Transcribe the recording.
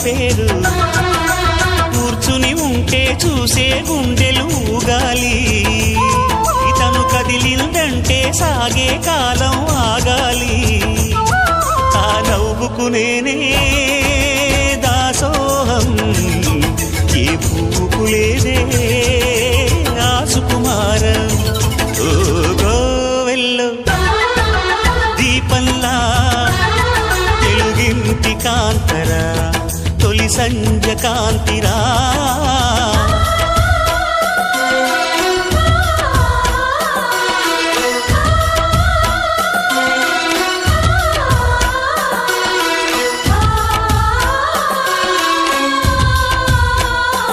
పేరు కూర్చుని ఉంటే చూసే గుండెలు ఊగాలి ఇతను కదిలిందంటే సాగే కాలం ఆగాలి ఆ నవ్వుకు నేనే దాసోహం ఏ పువ్వుకు లేదే ఆ సుకుమారం ఓ గోవెల్లో దీపంలా తెలుగింటి కాంతరా తొలి సంజ కాంతిరా